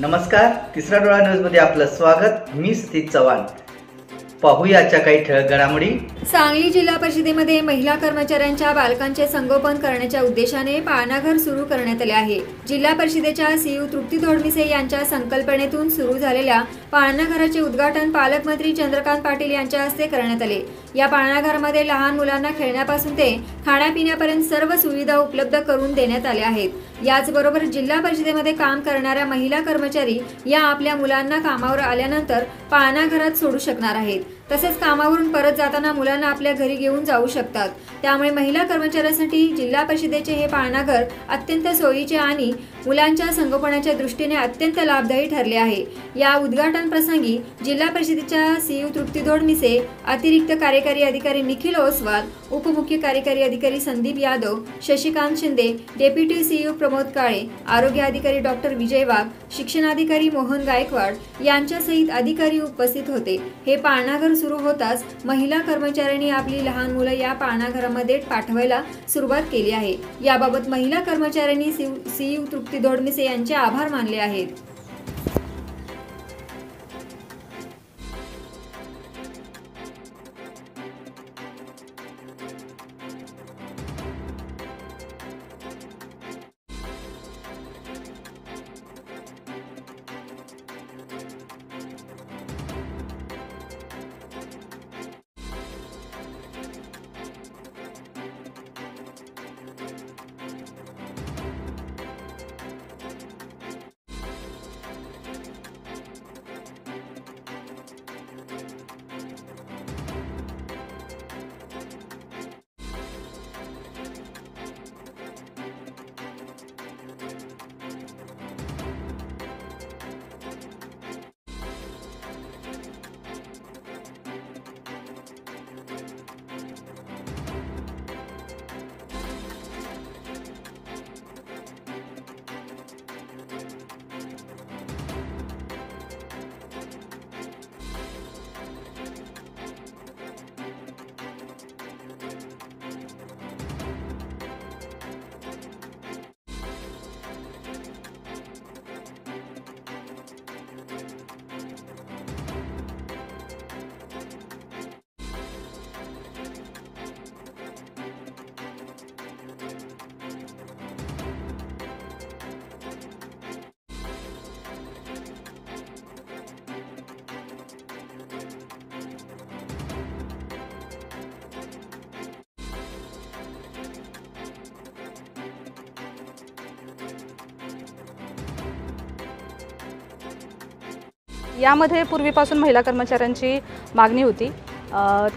नमस्कार, तिसरा डोळा न्यूज मध्ये आपलं स्वागत। मी सतीश चव्हाण। पाहूयाच्या काही ठळक घडामोडी। सांगली जिल्हा परिषदेमध्ये महिला कर्मचाऱ्यांच्या बालकांचे संगोपन करण्याच्या उद्देशाने पाळणाघर सुरू करण्यात आले आहे। जिल्हा परिषदेच्या सीयू तृप्ती धोडमिसे यांच्या संकल्पनेतून सुरू झालेल्या पाळणाघराचे उद्घाटन पालकमंत्री चंद्रकांत पाटील यांच्या हस्ते करण्यात आले। या पाळणाघरामध्ये लहान मुलांना खेळण्यापासून ते खाण्यापिण्यापर्यंत सर्व सुविधा उपलब्ध करून देण्यात आल्या आहेत। याचबरोबर जिल्हा परिषदेमध्ये काम करणाऱ्या महिला कर्मचारी या आपल्या मुलांना कामावर आल्यानंतर पाळणाघरात सोडू शकणार आहेत। तसेच कामावरून परत जाताना मुलांना आपल्या घरी घेऊन जाऊ शकतात। त्यामुळे महिला कर्मचाऱ्यांसाठी जिल्हा परिषदेचे हे पाळणाघर अत्यंत सोयीचे आणि मुलांच्या संगोपनाच्या दृष्टीने अत्यंत लाभदायी ठरले आहे। या उद्घाटन प्रसंगी जिल्हा परिषदेच्या सीयू तृप्ती धोडमिसे, अतिरिक्त कार्यकारी अधिकारी निखिल ओसवाल, उपमुख्य कार्यकारी अधिकारी संदीप यादव, शशिकांत शिंदे, डेप्युटी सीयू प्रमोद काळे, आरोग्य अधिकारी डॉक्टर विजय वाघ, शिक्षणाधिकारी मोहन गायकवाड यांच्यासहित अधिकारी उपस्थित होते। हे पाळणाघर सुरू होताच महिला कर्मचाऱ्यांनी आपली लहान मुलं या पाळणाघरामध्ये पाठवायला सुरुवात केली आहे। याबाबत महिला कर्मचाऱ्यांनी सीयू तृप्ती धोडमिसे यांचे आभार मानले आहेत। यामध्ये पूर्वीपासून महिला कर्मचाऱ्यांची मागणी होती,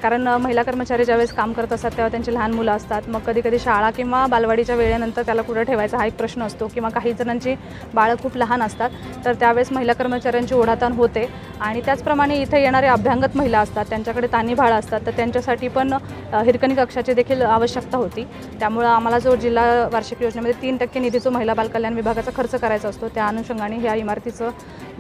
कारण महिला कर्मचारी ज्यावेळेस काम करत असतात तेव्हा त्यांची लहान मुलं असतात। मग कधी कधी शाळा किंवा बालवाडीच्या वेळेनंतर त्याला कुठं ठेवायचा हा एक प्रश्न असतो, किंवा काही जणांची बाळं खूप लहान असतात, तर त्यावेळेस महिला कर्मचाऱ्यांची ओढाताण होते। आणि त्याचप्रमाणे इथे येणारे अभ्यंगत महिला असतात, त्यांच्याकडे तान्ही बाळं असतात, तर त्यांच्यासाठी पण हिरकणी कक्षाची देखील आवश्यकता होती। त्यामुळे आम्हाला जो जिल्हा वार्षिक योजनेमध्ये 3% निधी जो महिला बालकल्याण विभागाचा खर्च करायचा असतो, त्या अनुषंगाने ह्या इमारतीचं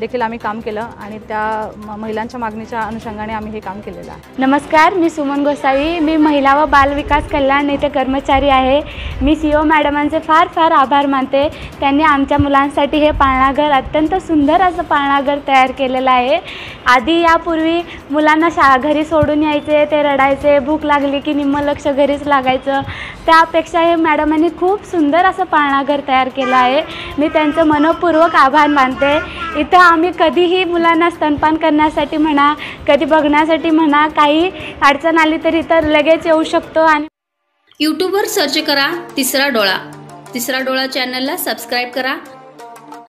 देखील आम्ही काम केलं आणि त्या महिलांच्या मागणीच्या अनुषंगाने आम्ही हे काम केलेलं आहे। नमस्कार, मी सुमन गोसावी, मी महिला व बाल विकास कल्याण येथे कर्मचारी आहे। मी सीओ मॅडमांचे फार फार आभार मानते। त्यांनी आमच्या मुलांसाठी हे पाळणाघर अत्यंत सुंदर असं पाळणाघर तयार केलेलं आहे। आधी यापूर्वी मुलांना घरी सोडून यायचे, ते रडायचे, भूक लागली की निम्म लक्ष घरीच लागायचं। त्यापेक्षा हे मॅडमांनी खूप सुंदर असं पाळणाघर तयार केलं आहे। मी त्यांचं मनपूर्वक आभार मानते। इथं आम्ही कधीही मुलांना स्तनपान करण्यासाठी म्हणा, कधी बघण्यासाठी म्हणा, काही अडचण आली तरी इथं लगेच येऊ शकतो। आणि यूट्यूबवर सर्च करा तिसरा डोळा चॅनलला सबस्क्राईब करा